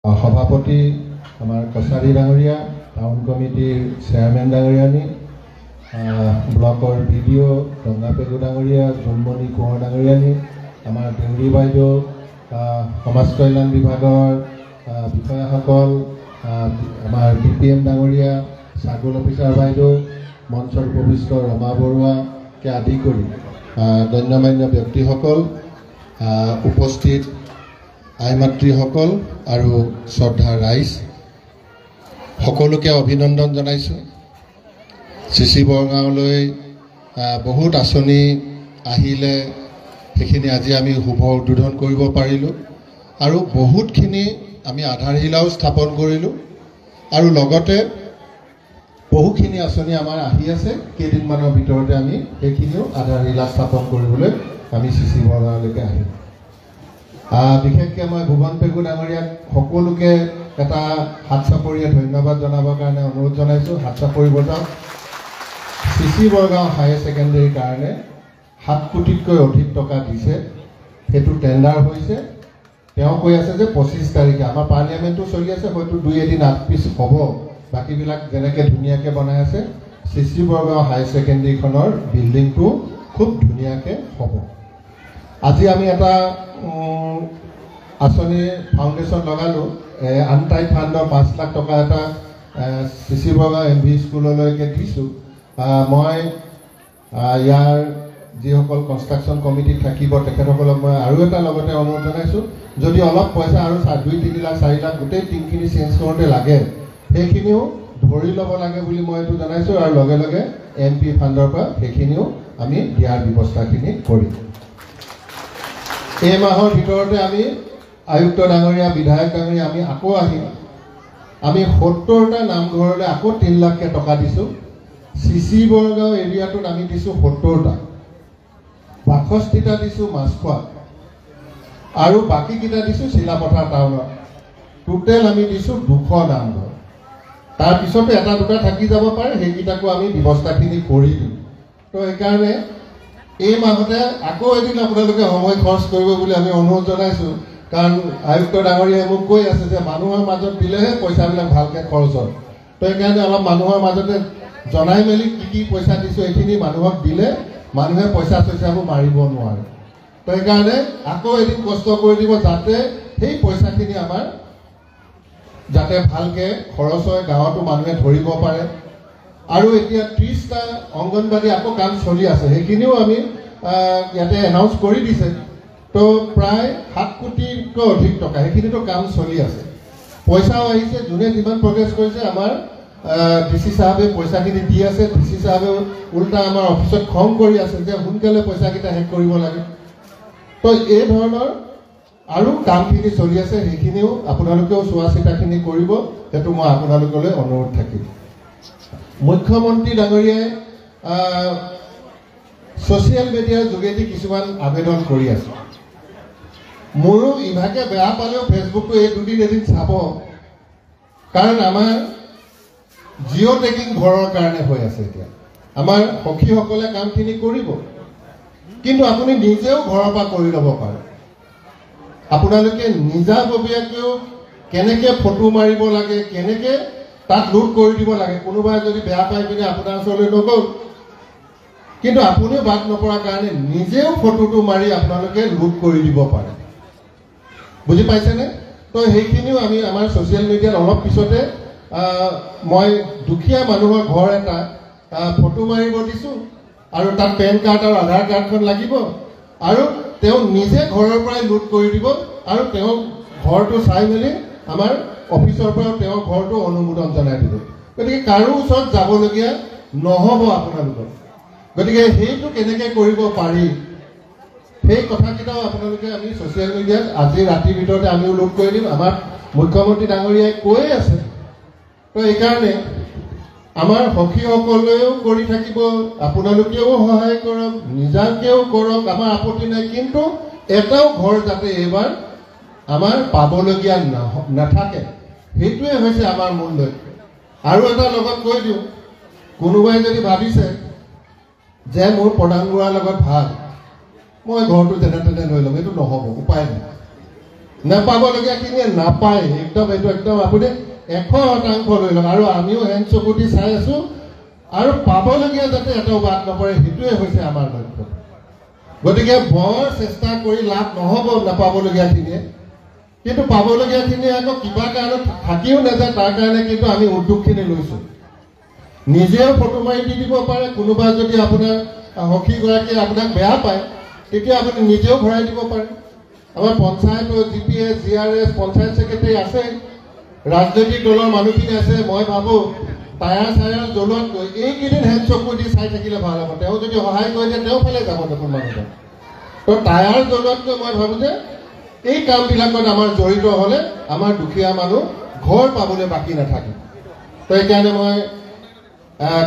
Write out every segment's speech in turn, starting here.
সভাপতি আমাৰ কছাৰী ডাঙৰীয়া, টাউন কমিটিৰ চেয়াৰমেন ডাঙৰীয়ানী, ব্লকৰ BDO ৰঙাপেগু ডাঙৰীয়া, জোনমণি কোঁৱৰ ডাঙৰীয়ানী, আমাৰ দেউৰী বাইদেউ, সমাজ কল্যাণ বিভাগৰ বিষয়াসকল, আমাৰ BPM ডাঙৰীয়া, চাৰ্কল অফিচাৰ বাইদেউ, মঞ্চৰ উপবিষ্ট ৰমা বৰুৱাকে আদি কৰি গণ্যমান্য ব্যক্তিসকল, উপস্থিত আই মাতৃসকল আৰু শ্ৰদ্ধাৰ ৰাইজ, সকলোকে অভিনন্দন জনাইছোঁ। CC বৰগাঁৱলৈ বহুত আঁচনি আহিলে, সেইখিনি আজি আমি শুভ উদ্বোধন কৰিব পাৰিলোঁ আৰু বহুতখিনি আমি আধাৰশিলাও স্থাপন কৰিলোঁ আৰু লগতে বহুখিনি আঁচনি আমাৰ আহি আছে। কেইদিনমানৰ ভিতৰতে আমি সেইখিনিও আধাৰশিলা স্থাপন কৰিবলৈ আমি CC বৰগাঁৱলৈকে আহিম। বিশেষকৈ মই ভুৱন পেগু ডাঙৰীয়াক সকলোকে এটা হাত চাপৰিয়ে ধন্যবাদ জনাবৰ কাৰণে অনুৰোধ জনাইছোঁ। হাত চাপৰি বজাওক। CC বৰগাঁও হায়াৰ ছেকেণ্ডেৰীৰ কাৰণে 7 কোটিতকৈ অধিক টকা দিছে, সেইটো টেণ্ডাৰ হৈছে। তেওঁ কৈ আছে যে 25 তাৰিখে আমাৰ পাৰ্লিয়ামেণ্টটো চলি আছে, হয়তো 2-এদিন আগপিছ হ'ব, বাকীবিলাক যেনেকৈ ধুনীয়াকৈ বনাই আছে। CC বৰগাঁও হায়াৰ ছেকেণ্ডেৰীখনৰ বিল্ডিংটো খুব ধুনীয়াকৈ হ'ব। আজি আমি এটা আঁচনিৰ ফাউণ্ডেশ্যন লগালোঁ, আনটাই ফাণ্ডৰ 5 লাখ টকা এটা CC বৰগাঁও MV স্কুললৈকে দিছোঁ। মই ইয়াৰ যিসকল কনষ্ট্ৰাকশ্যন কমিটিত থাকিব তেখেতসকলক মই আৰু এটা লগতে অনুৰোধ জনাইছোঁ, যদি অলপ পইচা আৰু 2-3 লাখ 4 লাখ গোটেই টিমখিনি চেঞ্জ কৰোঁতে লাগে, সেইখিনিও ধৰি ল'ব লাগে বুলি মই এইটো জনাইছোঁ আৰু লগে লগে MP ফাণ্ডৰ পৰা সেইখিনিও আমি দিয়াৰ ব্যৱস্থাখিনি কৰিম। এই মাহৰ ভিতৰতে আমি আয়ুক্ত ডাঙৰীয়া, বিধায়ক ডাঙৰীয়া আমি আকৌ আহিম। আমি 70টা নামঘৰলৈ আকৌ 3 লাখকৈ টকা দিছোঁ। CC বৰগাঁও এৰিয়াটোত আমি দিছোঁ 70টা, 62টা দিছোঁ মাছখোৱা আৰু বাকীকেইটা দিছোঁ চিলাপথাৰ টাউনত। টোটেল আমি দিছোঁ 200 নামঘৰ। তাৰপিছতো 1-2টা থাকি যাব পাৰে, সেইকেইটাকো আমি ব্যৱস্থাখিনি কৰি দিম। তো সেইকাৰণে এই মাহতে আকৌ এদিন আপোনালোকে সময় খৰচ কৰিব বুলি আমি অনুৰোধ জনাইছোঁ, কাৰণ আয়ুক্ত ডাঙৰীয়াই মোক কৈ আছে যে মানুহৰ মাজত দিলেহে পইচাবিলাক ভালকৈ খৰচ হয়। তো সেইকাৰণে অলপ মানুহৰ মাজতে জনাই মেলি কি পইচা দিছোঁ এইখিনি মানুহক দিলে মানুহে পইচাবোৰ মাৰিব নোৱাৰে। তো সেইকাৰণে আকৌ এদিন কষ্ট কৰি দিব, যাতে সেই পইচাখিনি আমাৰ যাতে ভালকৈ খৰচ হয়, গাঁৱতো মানুহে ধৰিব পাৰে। আৰু এতিয়া 30টা অংগনবাদী আকৌ কাম চলি আছে, সেইখিনিও আমি ইয়াতে এনাউন্স কৰি দিছে। তো প্ৰায় 7 কোটিতকৈ অধিক টকা সেইখিনিতো কাম চলি আছে, পইচাও আহিছে। যোনে যিমান প্ৰগ্ৰেছ কৰিছে, আমাৰ DC চাহাবে পইচাখিনি দি আছে। DC চাহাবে উল্টা আমাৰ অফিচত খং কৰি আছে যে সোনকালে পইচাকেইটা শেষ কৰিব লাগে। তো এই ধৰণৰ আৰু কামখিনি চলি আছে, সেইখিনিও আপোনালোকেও চোৱা চিতাখিনি কৰিব, সেইটো মই আপোনালোকলৈ অনুৰোধ থাকিল। মুখ্যমন্ত্ৰী ডাঙৰীয়াই ছ'চিয়েল মিডিয়াৰ যোগেদি কিছুমান আবেদন কৰি আছে। মোৰো ইভাগে বেয়া পালেও ফেচবুকটো এই 2দিন এদিন চাব, কাৰণ আমাৰ জিঅ' টেগিং ঘৰৰ কাৰণে হৈ আছে। এতিয়া আমাৰ সখীসকলে কামখিনি কৰিব, কিন্তু আপুনি নিজেও ঘৰৰ পৰা কৰি ল'ব পাৰে। আপোনালোকে নিজাববীয়াকৈও কেনেকৈ ফটো মাৰিব লাগে, কেনেকৈ তাত লোড কৰি দিব লাগে, কোনোবাই যদি বেয়া পাই পিনে আপোনাৰ ওচৰলৈ নগ'ল, কিন্তু আপুনিও বাদ নপৰাৰ কাৰণে নিজেও ফটোটো মাৰি আপোনালোকে লোড কৰি দিব পাৰে। বুজি পাইছেনে? তো সেইখিনিও আমি আমাৰ ছ'চিয়েল মিডিয়াত অলপ পিছতে মই দুখীয়া মানুহৰ ঘৰ এটা ফটো মাৰিব দিছোঁ, আৰু তাত পেন কাৰ্ড আৰু আধাৰ কাৰ্ডখন লাগিব, আৰু তেওঁ নিজে ঘৰৰ পৰাই লোড কৰি দিব, আৰু তেওঁ ঘৰটো চাই মেলি আমাৰ অফিচৰ পৰা তেওঁৰ ঘৰটো অনুমোদন জনাই দিব। গতিকে কাৰো ওচৰত যাবলগীয়া নহ'ব আপোনালোকৰ। গতিকে সেইটো কেনেকৈ কৰিব পাৰি, সেই কথাকেইটাও আপোনালোকে আমি ছ'চিয়েল মিডিয়াত আজি ৰাতিৰ ভিতৰতে আমিও লোড কৰি দিম। আমাৰ মুখ্যমন্ত্ৰী ডাঙৰীয়াই কৈ আছে। তো এইকাৰণে আমাৰ সখীসকলেও কৰি থাকিব, আপোনালোকেও সহায় কৰক, নিজাকেও কৰক, আমাৰ আপত্তি নাই। কিন্তু এটাও ঘৰ যাতে এইবাৰ আমাৰ পাবলগীয়া নাথাকে, সেইটোৱে হৈছে আমাৰ মূল লক্ষ্য। আৰু এটা লগত কৈ দিওঁ, কোনোবাই যদি ভাবিছে যে মোৰ প্ৰধান বুঢ়াৰ লগত ভাল, মই ঘৰটো যেনে তেনে লৈ ল'ম, এইটো নহ'ব, উপায় নাই। নাপাবলগীয়াখিনিয়ে নাপায় একদম এইটো একদম আপুনি 100% লৈ লওক আৰু আমিও হেন চকুটি চাই আছো আৰু পাবলগীয়া যাতে এটাও বাদ নপৰে সেইটোৱে হৈছে আমাৰ লক্ষ্য গতিকে বৰ চেষ্টা কৰি লাভ নহ'ব নাপাবলগীয়াখিনিয়ে কিন্তু পাবলগীয়াখিনিয়ে আকৌ কিবা কাৰণত থাকিও নাযায় তাৰ কাৰণে কিন্তু আমি উদ্যোগখিনি লৈছোঁ নিজেও ফটো মাৰি দি দিব পাৰে কোনোবা যদি আপোনাৰ সখীগৰাকীয়ে আপোনাক বেয়া পায় তেতিয়া আপুনি নিজেও ভৰাই দিব পাৰে আমাৰ পঞ্চায়তৰ জিপিএছ জিআৰএছ পঞ্চায়ত ছেক্ৰেটাৰী আছে ৰাজনৈতিক দলৰ মানুহখিনি আছে মই ভাবোঁ টায়াৰ চায়াৰ জ্বলোৱাতকৈ এইকেইদিন হেড চকু দি চাই থাকিলে ভাল হ'ব তেওঁ যদি সহায় কৰি দিয়ে তেওঁ ফালে যাব দেখোন মানুহজন তো টায়াৰ জ্বলোৱাতকৈ মই ভাবোঁ যে এই কামবিলাকত আমাৰ জড়িত হ'লে আমাৰ দুখীয়া মানুহ ঘৰ পাবলৈ বাকী নাথাকে তো সেইকাৰণে মই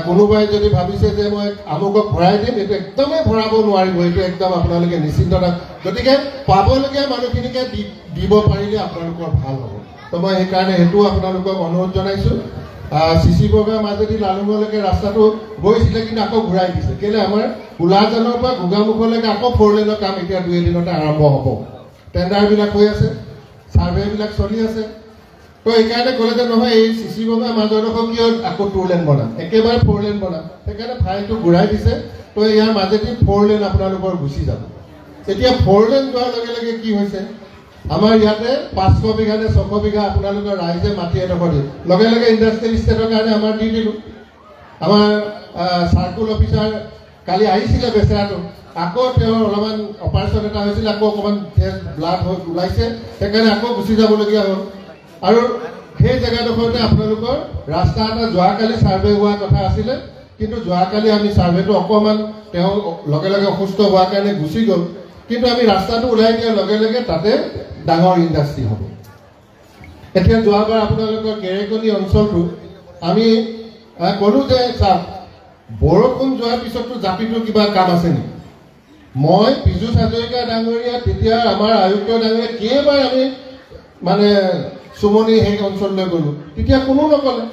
কোনোবাই যদি ভাবিছে যে মই আমুকক ভৰাই দিম এইটো একদমেই ভৰাব নোৱাৰিব এইটো একদম আপোনালোকে নিশ্চিন্ত গতিকে পাবলগীয়া মানুহখিনিকে দিব পাৰিলে আপোনালোকৰ ভাল হ'ব তো মই সেইকাৰণে সেইটো আপোনালোকক অনুৰোধ জনাইছোঁ চিচি বগাৰ মাজেদি লালুঙলৈকে ৰাস্তাটো গৈছিলে কিন্তু আকৌ ঘূৰাই দিছে কেলৈ আমাৰ কোলাজানৰ পৰা গোগামুখলৈকে আকৌ 4 লেনৰ কাম এতিয়া 2 দিনতে আৰম্ভ হ'ব টেণ্ডাৰবিলাক হৈ আছে ছাৰ্ভেবিলাক চলি আছে তো এইকাৰণে ক'লে যে নহয় এই চিচি বগাৰ মাজৰডোখৰ কিয় আকৌ 2 লেন বনাম একেবাৰে 4 লেন বনাম সেইকাৰণে ফাইলটো ঘূৰাই দিছে তো ইয়াৰ মাজেদি 4 লেন আপোনালোকৰ গুচি যাব এতিয়া 4 লেন যোৱাৰ লগে লগে কি হৈছে আমাৰ ইয়াতে 500 বিঘা নে 600 বিঘা আপোনালোকৰ ৰাইজে মাটি এডোখৰ দিয়ে লগে লগে ইণ্ডাষ্ট্ৰিয়েল ষ্টেটৰ কাৰণে আমাৰ দি দিলোঁ আমাৰ চাৰ্কুল অফিচাৰ কালি আহিছিলে বেচেৰাটো আকৌ তেওঁৰ অলপমান অপাৰেশ্যন এটা হৈছিল আকৌ অকণমান ব্লাড ওলাইছে সেইকাৰণে আকৌ গুচি যাবলগীয়া হ'ল আৰু সেই জেগাডোখৰতে আপোনালোকৰ ৰাস্তা এটা যোৱাকালি ছাৰ্ভে হোৱা কথা আছিলে কিন্তু যোৱাকালি আমি ছাৰ্ভেটো অকণমান তেওঁ লগে লগে অসুস্থ হোৱাৰ কাৰণে গুচি গ'ল কিন্তু আমি ৰাস্তাটো ওলাই দিয়াৰ লগে লগে তাতে ডাঙৰ ইণ্ডাষ্ট্ৰি হ'ব এতিয়া যোৱাবাৰ আপোনালোকৰ কেৰেকনি অঞ্চলটো আমি ক'লোঁ যে চাওক বৰষুণ যোৱাৰ পিছততো জাপিটোৰ কিবা কাম আছে নেকি মই পীযুষ হাজৰিকা ডাঙৰীয়া তেতিয়া আমাৰ আয়ুক্ত ডাঙৰীয়া কেইবাৰ আমি মানে চুমনি সেই অঞ্চললৈ গ'লোঁ তেতিয়া কোনো নক'লে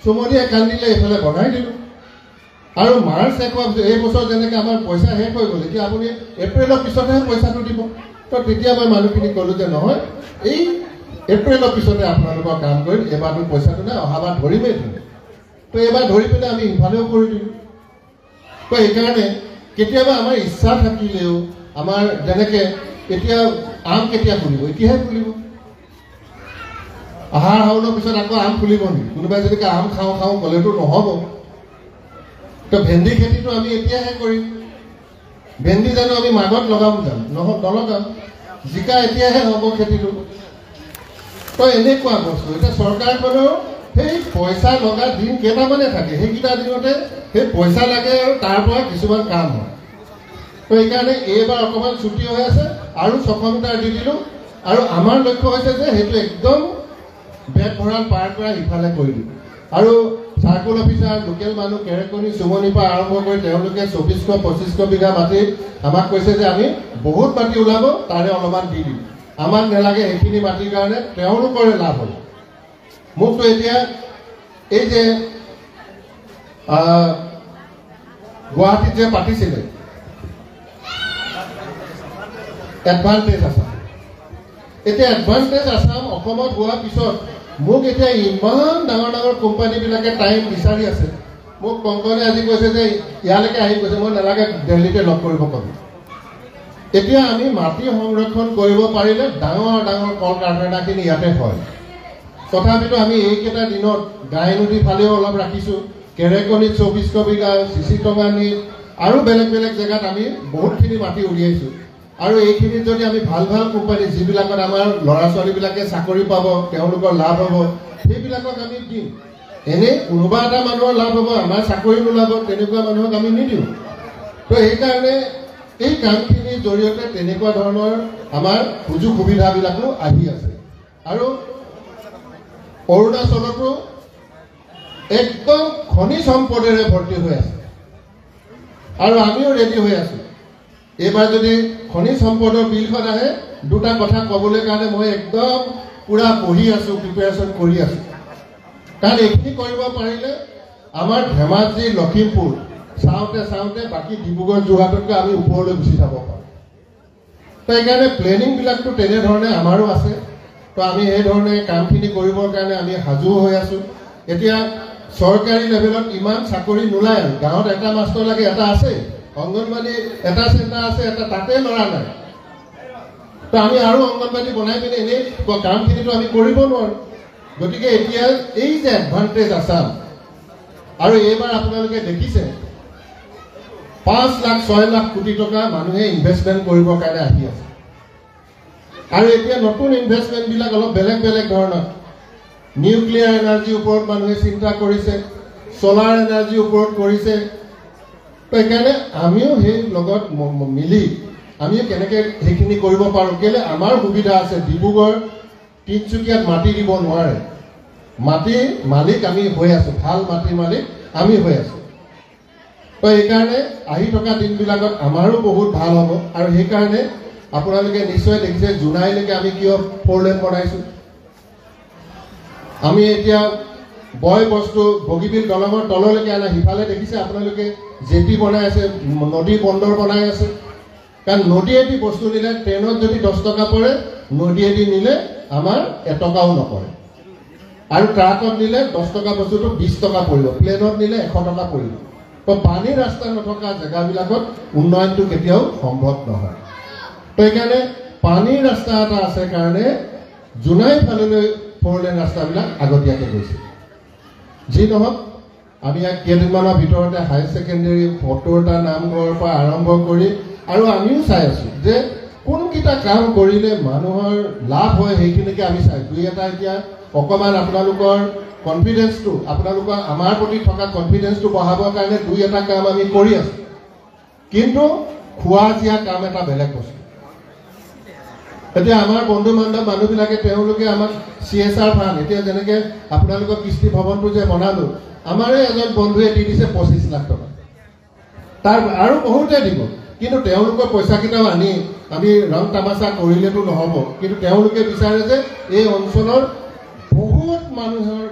চুমনিয়ে কান্দিলে এইফালে বনাই দিলোঁ আৰু মাৰ্চ শেষ হোৱাৰ পিছত এই বছৰ যেনেকৈ আমাৰ পইচা শেষ হৈ গ'ল এতিয়া আপুনি এপ্ৰিলৰ পিছতহে পইচাটো দিব তো তেতিয়া মই মানুহখিনিক ক'লোঁ যে নহয় এই এপ্ৰিলৰ পিছতে আপোনালোকৰ কাম কৰিম এবাৰটো পইচাটো নাই অহাবাৰ ধৰিমেই দিম তো এইবাৰ ধৰি পেলাই আমি ইফালেও কৰি দিম তো সেইকাৰণে কেতিয়াবা আমাৰ ইচ্ছা থাকিলেও আমাৰ যেনেকৈ এতিয়া আম কেতিয়া ফুলিব এতিয়াহে ফুলিব আহাৰ শাওনৰ পিছত আকৌ আম ফুলিব নেকি কোনোবাই যদি আম খাওঁ খাওঁ ক'লেতো নহ'ব তো ভেন্দি খেতিটো আমি এতিয়াহে কৰিম ভেন্দি জানো আমি মাঘত লগাম জানো নলগাম জিকা এতিয়াহে হ'ব খেতিটো তো এনেকুৱা বস্তু এতিয়া চৰকাৰখনেও সেই পইচা লগা দিন কেইটামানে থাকে সেইকেইটা দিনতে সেই পইচা লাগে আৰু তাৰ পৰা কিছুমান কাম হয় তো সেইকাৰণে এইবাৰ অকণমান ছুটি হৈ আছে আৰু 600 মিটাৰ দি দিলোঁ আৰু আমাৰ লক্ষ্য হৈছে যে সেইটো একদম বেট ভঁৰাল পাৰ কৰা ইফালে কৰি দিম আৰু চাৰ্কুল অফিচাৰ লোকেল মানুহ কেৰেকনি চুমনিৰ পৰা আৰম্ভ কৰি তেওঁলোকে 2400-2500 বিঘা মাটি আমাক কৈছে যে আমি বহুত মাটি ওলাব তাৰে অলপমান দি দিম আমাক নালাগে সেইখিনি মাটিৰ কাৰণে তেওঁলোকৰে লাভ হ'ল মোকতো এতিয়া এই যে গুৱাহাটীত যে পাতিছিলে এডভান্টেজ আছাম এতিয়া এডভান্টেজ আছাম অসমত হোৱাৰ পিছত মোক এতিয়া ইমান ডাঙৰ ডাঙৰ কোম্পানীবিলাকে টাইম বিচাৰি আছে মোক কংকনে আজি কৈছে যে ইয়ালৈকে আহি কৈছে মই নালাগে দিল্লীতে লগ কৰিব ক'ম এতিয়া আমি মাটি সংৰক্ষণ কৰিব পাৰিলে ডাঙৰ ডাঙৰ কল কাৰখানাখিনি ইয়াতে হয় তথাপিতো আমি এইকেইটা দিনত গাই নদী ফালেও অলপ ৰাখিছোঁ কেৰেকনিত 2400 বিঘা চিচি টঙানীত আৰু বেলেগ বেলেগ জেগাত আমি বহুতখিনি মাটি উলিয়াইছোঁ আৰু এইখিনিত যদি আমি ভাল ভাল কোম্পানী যিবিলাকত আমাৰ ল'ৰা ছোৱালীবিলাকে চাকৰি পাব তেওঁলোকৰ লাভ হ'ব সেইবিলাকক আমি দিম এনেই কোনোবা এটা মানুহৰ লাভ হ'ব আমাৰ চাকৰি নোলাব তেনেকুৱা মানুহক আমি নিদিওঁ তো সেইকাৰণে এই কামখিনিৰ জৰিয়তে তেনেকুৱা ধৰণৰ আমাৰ সুযোগ সুবিধাবিলাকো আহি আছে আৰু অৰুণাচলতো একদম খনিজ সম্পদেৰে ভৰ্তি হৈ আছে আৰু আমিও ৰেডি হৈ আছোঁ এইবাৰ যদি খনিজ সম্পদৰ বিলখন আহে দুটা কথা ক'বলৈ কাৰণে মই একদম পুৰা পঢ়ি আছোঁ প্ৰিপেৰেশ্যন কৰি আছোঁ কাৰণ এইখিনি কৰিব পাৰিলে আমাৰ ধেমাজি লখিমপুৰ চাওঁতে চাওঁতে বাকী ডিব্ৰুগড় যোৰহাটতকৈ আমি ওপৰলৈ গুচি যাব পাৰোঁ তো সেইকাৰণে প্লেনিংবিলাকতো তেনেধৰণে আমাৰো আছে তো আমি এই ধৰণে কামখিনি কৰিবৰ কাৰণে আমি সাজু হৈ আছো এতিয়া চৰকাৰী লেভেলত ইমান চাকৰি নোলায় আৰু গাঁৱত এটা মাষ্টৰ লাগে এটা আছে অংগনবাড়ী এটা চেণ্টাৰ আছে এটা তাতে ল'ৰা নাই তো আমি আৰু অংগনবাড়ী বনাই পিনে এনেই কামখিনিতো আমি কৰিব নোৱাৰো গতিকে এতিয়া এই যে এডভান্টেজ আছাম আৰু এইবাৰ আপোনালোকে দেখিছে 5 লাখ 6 লাখ কোটি টকা মানুহে ইনভেষ্টমেণ্ট কৰিবৰ কাৰণে আহি আছে আৰু এতিয়া নতুন ইনভেষ্টমেণ্ট বিলাক অলপ বেলেগ বেলেগ ধৰণৰ নিউক্লিয়াৰ এনাৰ্জিৰ ওপৰত মানুহে চিন্তা কৰিছে সোলাৰ এনাৰ্জিৰ ওপৰত কৰিছে তো এইকাৰণে আমিও সেই লগত মিলি আমিও কেনেকৈ সেইখিনি কৰিব পাৰোঁ কেলে আমাৰ সুবিধা আছে ডিব্ৰুগড় তিনিচুকীয়াত মাটি দিব নোৱাৰে মাটিৰ মালিক আমি হৈ আছো ভাল মাটিৰ মালিক আমি হৈ আছো তো এইকাৰণে আহি থকা দিনবিলাকত আমাৰো বহুত ভাল হ'ব আৰু সেইকাৰণে আপোনালোকে নিশ্চয় দেখিছে জুলাইলৈকে আমি কিয় 4 লেন বনাইছো আমি এতিয়া বয় বস্তু বগীবিল দলঙৰ তললৈকে আনা সিফালে দেখিছে আপোনালোকে জেটি বনাই আছে নদী বন্দৰ বনাই আছে কাৰণ নদীয়েদি বস্তু নিলে ট্ৰেইনত যদি 10 টকা পৰে নদীয়েদি নিলে আমাৰ 1 টকাও নপৰে আৰু ট্ৰাকত নিলে 10 টকা বস্তুটো 20 টকা পৰিব প্লেনত নিলে 100 টকা পৰিব তো পানীৰ ৰাস্তা নথকা জেগাবিলাকত উন্নয়নটো কেতিয়াও সম্ভৱ নহয় তো এইকাৰণে পানীৰ ৰাস্তা এটা আছে কাৰণে জুনাই ফাললৈ 4 লেন ৰাস্তাবিলাক আগতীয়াকৈ গৈছে যি নহওক আমি কেইদিনমানৰ ভিতৰতে হায়াৰ ছেকেণ্ডেৰী 70টা নামঘৰৰ পৰা আৰম্ভ কৰি আৰু আমিও চাই আছো যে কোনকেইটা কাম কৰিলে মানুহৰ লাভ হয় সেইখিনিকে আমি চাই দুই এটা এতিয়া অকণমান আপোনালোকৰ কনফিডেন্সটো আপোনালোকৰ আমাৰ প্ৰতি থকা কনফিডেন্সটো বঢ়াবৰ কাৰণে দুই এটা কাম আমি কৰি আছো কিন্তু খোৱা জিয়া কাম এটা বেলেগ বস্তু এতিয়া আমাৰ বন্ধু বান্ধৱ মানুহবিলাকে তেওঁলোকে আমাক CSR ফাণ্ড এতিয়া যেনেকৈ আপোনালোকৰ কৃষ্টি ভৱনটো যে বনালো আমাৰে এজন বন্ধুৱে দি দিছে 25 লাখ টকা তাৰ আৰু বহুতে দিব কিন্তু তেওঁলোকৰ পইচাকেইটাও আনি আমি ৰং তামাচা কৰিলেতো নহ'ব কিন্তু তেওঁলোকে বিচাৰে যে এই অঞ্চলৰ বহুত মানুহৰ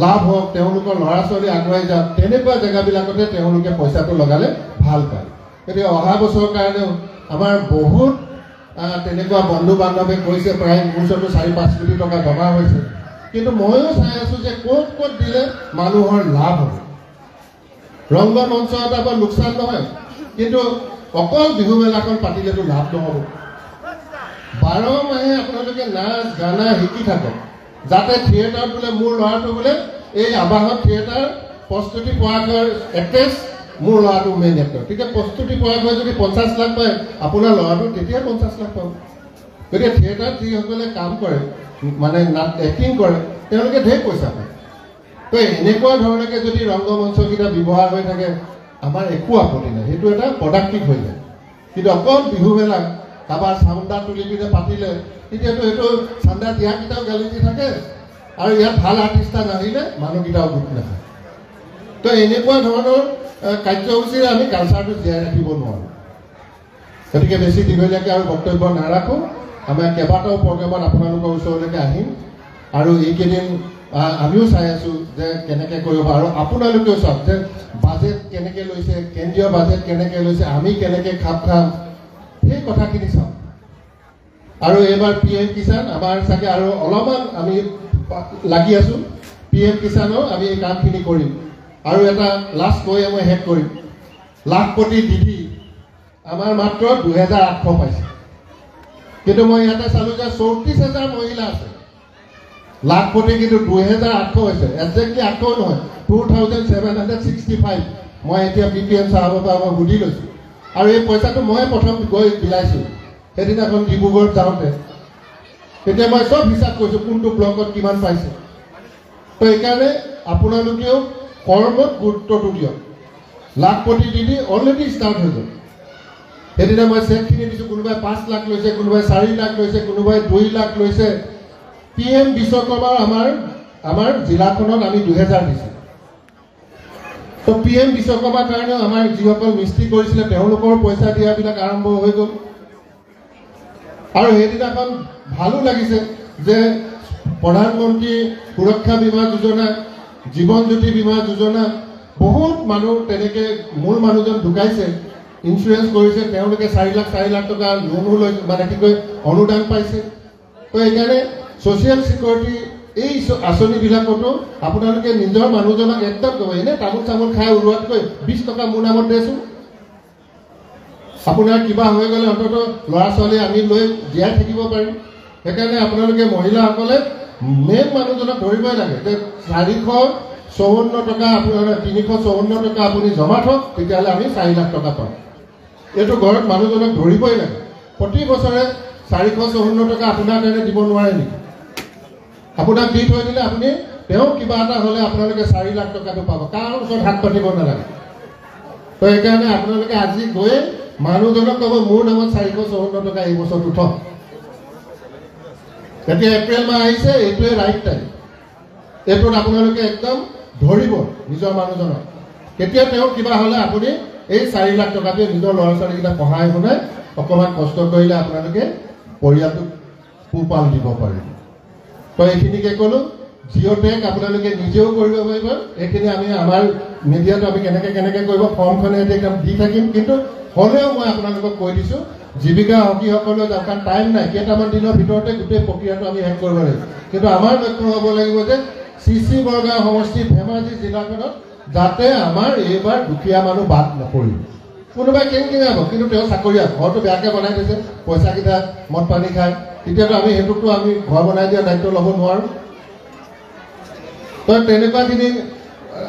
লাভ হওক তেওঁলোকৰ ল'ৰা ছোৱালী আগুৱাই যাওক তেনেকুৱা জেগাবিলাকতে তেওঁলোকে পইচাটো লগালে ভাল পায় গতিকে অহা বছৰৰ কাৰণেও আমাৰ বহুত তেনেকুৱা বন্ধু বান্ধৱে কৈছে প্ৰায় মোৰ ওচৰতো 4-5 কোটি টকা জমা হৈছে কিন্তু ময়ো চাই আছো যে ক'ত ক'ত দিলে মানুহৰ লাভ হ'ব ৰংগমঞ্চ এটা বৰ লোকচান নহয় কিন্তু অকল বিহু মেলাখন পাতিলেতো লাভ নহ'ব 12 মাহে আপোনালোকে নাচ গানা শিকি থাকক যাতে থিয়েটাৰ বোলে মোৰ ল'ৰাটো বোলে এই আবাহত থিয়েটাৰ প্ৰস্তুতি পৰাশৰ এক্ট্ৰেছ মোৰ ল'ৰাটো মেইন এক্টৰ তেতিয়া প্ৰস্তুতি পৰাশৰ যদি 50 লাখ পায় আপোনাৰ ল'ৰাটো তেতিয়া 50 লাখ পাব গতিকে থিয়েটাৰত যিসকলে কাম কৰে মানে এক্টিং কৰে তেওঁলোকে ঢেৰ পইচা পায় তো এনেকুৱা ধৰণেকে যদি ৰংগমঞ্চকেইটা ব্যৱহাৰ হৈ থাকে আমাৰ একো আপত্তি নাই সেইটো এটা প্ৰডাক্টিভ হৈ যায় কিন্তু অকল বিহু মেলা কাৰোবাৰ চান্দা তুলি পিনে পাতিলে তেতিয়াতো সেইটো চান্দা দিয়াকেইটাও গালি দি থাকে আৰু ইয়াত ভাল আৰ্টিষ্ট নাহিলে মানুহকেইটাও গোট নাখায় তো এনেকুৱা ধৰণৰ কাৰ্যসূচীৰে আমি কালচাৰটো জীয়াই ৰাখিব নোৱাৰোঁ গতিকে বেছি দীঘলীয়াকৈ আৰু বক্তব্য নাৰাখোঁ আমাৰ কেইবাটাও প্ৰগ্ৰেমত আপোনালোকৰ ওচৰলৈকে আহিম আৰু এইকেইদিন আমিও চাই আছোঁ যে কেনেকৈ কৰিব আৰু আপোনালোকেও চাওক যে বাজেট কেনেকৈ লৈছে কেন্দ্ৰীয় বাজেট কেনেকৈ লৈছে আমি কেনেকৈ খাপ খাম সেই কথাখিনি চাওঁ আৰু এইবাৰ PM কিষাণ আমাৰ চাগে আৰু অলপমান আমি লাগি আছোঁ PM কিষাণৰ আমি এই কামখিনি কৰিম আৰু এটা লাষ্ট কৈ মই শেষ কৰিম লাখপতি দিদি আমাৰ মাত্ৰ 2800 পাইছে কিন্তু মই ইয়াতে চালোঁ যে 34,000 মহিলা আছে লাখপতি কিন্তু 2800 হৈছে একজেক্টলি 800 নহয় 2765 মই এতিয়া BPM চাহাবৰ পৰা মই সুধি লৈছোঁ আৰু এই পইচাটো মই প্ৰথম গৈ বিলাইছোঁ সেইদিনাখন ডিব্ৰুগড়ত যাওঁতে তেতিয়া মই চব হিচাপ কৰিছোঁ কোনটো ব্লকত কিমান পাইছে তো এইকাৰণে আপোনালোকেও কৰ্মত গুৰুত্বটো দিয়ক লাখপতি দিদি অলৰেডি ষ্টাৰ্ট হৈ গ'ল সেইদিনা মই চেকখিনি দিছোঁ কোনোবাই 5 লাখ লৈছে কোনোবাই 4 লাখ লৈছে কোনোবাই 2 লাখ লৈছে PM বিশ্বকৰ্মাৰ আমাৰ জিলাখনত আমি 2000 দিছোঁ তো PM বিশ্বকৰ্মাৰ কাৰণেও আমাৰ যিসকল মিস্ত্ৰী কৰিছিলে তেওঁলোকৰ পইচা দিয়াবিলাক আৰম্ভ হৈ গ'ল আৰু সেইদিনাখন ভালো লাগিছে যে প্ৰধানমন্ত্ৰী সুৰক্ষা বীমা যোজনা জীৱন জ্যোতি বীমা যোজনা বহুত মানুহ তেনেকৈ মূল মানুহজন ঢুকাইছে ইঞ্চুৰেঞ্চ কৰিছে তেওঁলোকে 4 লাখ টকা লোনো লৈ মানে কি কয় অনুদান পাইছে তো এইকাৰণে ছ'চিয়েল ছিকিউৰিটি এই আঁচনিবিলাকতো আপোনালোকে নিজৰ মানুহজনক একদম ক'ব এনে তামোল চামোল খাই উৰুৱাতকৈ 20 টকা মোৰ নামত দেচোন আপোনাৰ কিবা হৈ গ'লে অন্তত ল'ৰা ছোৱালী আমি লৈ জীয়াই থাকিব পাৰিম সেইকাৰণে আপোনালোকে মহিলাসকলে মেইন মানুহজনক ধৰিবই লাগে যে 454 টকা আপোনাৰ 354 টকা আপুনি জমা থওক তেতিয়াহ'লে আমি 4 লাখ টকা পাম এইটো ঘৰত মানুহজনক ধৰিবই লাগে প্ৰতি বছৰে 454 টকা আপোনাৰ কাৰণে দিব নোৱাৰে নেকি আপোনাক দি থৈ দিলে আপুনি তেওঁ কিবা এটা হ'লে আপোনালোকে 4 লাখ টকাটো পাব কাৰণ ওচৰত হাত পাতিব নালাগে তো সেইকাৰণে আপোনালোকে আজি গৈ মানুহজনক ক'ব মোৰ নামত 454 টকা এই বছৰ উঠক এতিয়া এপ্ৰিল মাহ আহিছে এইটোৱে ৰাইট টাইম এইটোত আপোনালোকে একদম ধৰিব নিজৰ মানুহজনক কেতিয়া তেওঁ কিবা হ'লে আপুনি এই 4 লাখ টকাটোৱে নিজৰ ল'ৰা ছোৱালীকেইটা পঢ়াই শুনাই অকণমান কষ্ট কৰিলে আপোনালোকে পৰিয়ালটোক পোহপাল দিব পাৰিব তো এইখিনিকে ক'লো জিঅ'টেক আপোনালোকে নিজেও কৰিব পাৰিব এইখিনি আমি আমাৰ মিডিয়াটো আমি কেনেকৈ কৰিব ফৰ্মখনে একদম দি থাকিম কিন্তু হ'লেও মই আপোনালোকক কৈ দিছোঁ জীৱিকা হকীসকলৰ কাৰণ টাইম নাই কেইটামান দিনৰ ভিতৰতে গোটেই প্ৰক্ৰিয়াটো আমি শেষ কৰিব লাগিব কিন্তু আমাৰ লক্ষ্য হ'ব লাগিব যে চিচি বৰগাঁও সমষ্টি ধেমাজি জিলাখনত যাতে আমাৰ এইবাৰ দুখীয়া মানুহ বাদ নপৰিব কোনোবাই কেনেকৈ কিন্তু তেওঁ চাকৰিয়াল ঘৰটো বেয়াকৈ বনাই দিছে পইচাকেইটা মদ পানী খায় তেতিয়াতো আমি সেইটোকতো আমি ঘৰ বনাই দিয়া দায়িত্ব ল'ব নোৱাৰোঁ তো তেনেকুৱাখিনি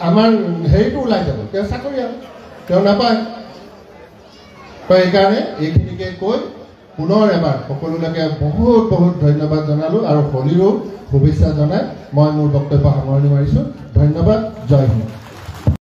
আমাৰ হেৰিটো ওলাই যাব তেওঁ চাকৰিয়াল তেওঁ নাপায় তো সেইকাৰণে এইখিনিকে কৈ পুনৰ এবাৰ সকলোলৈকে বহুত বহুত ধন্যবাদ জনালোঁ আৰু হোলীৰো শুভেচ্ছা জনাই মই মোৰ বক্তব্য সামৰণি মাৰিছোঁ ধন্যবাদ জয় হিন্দ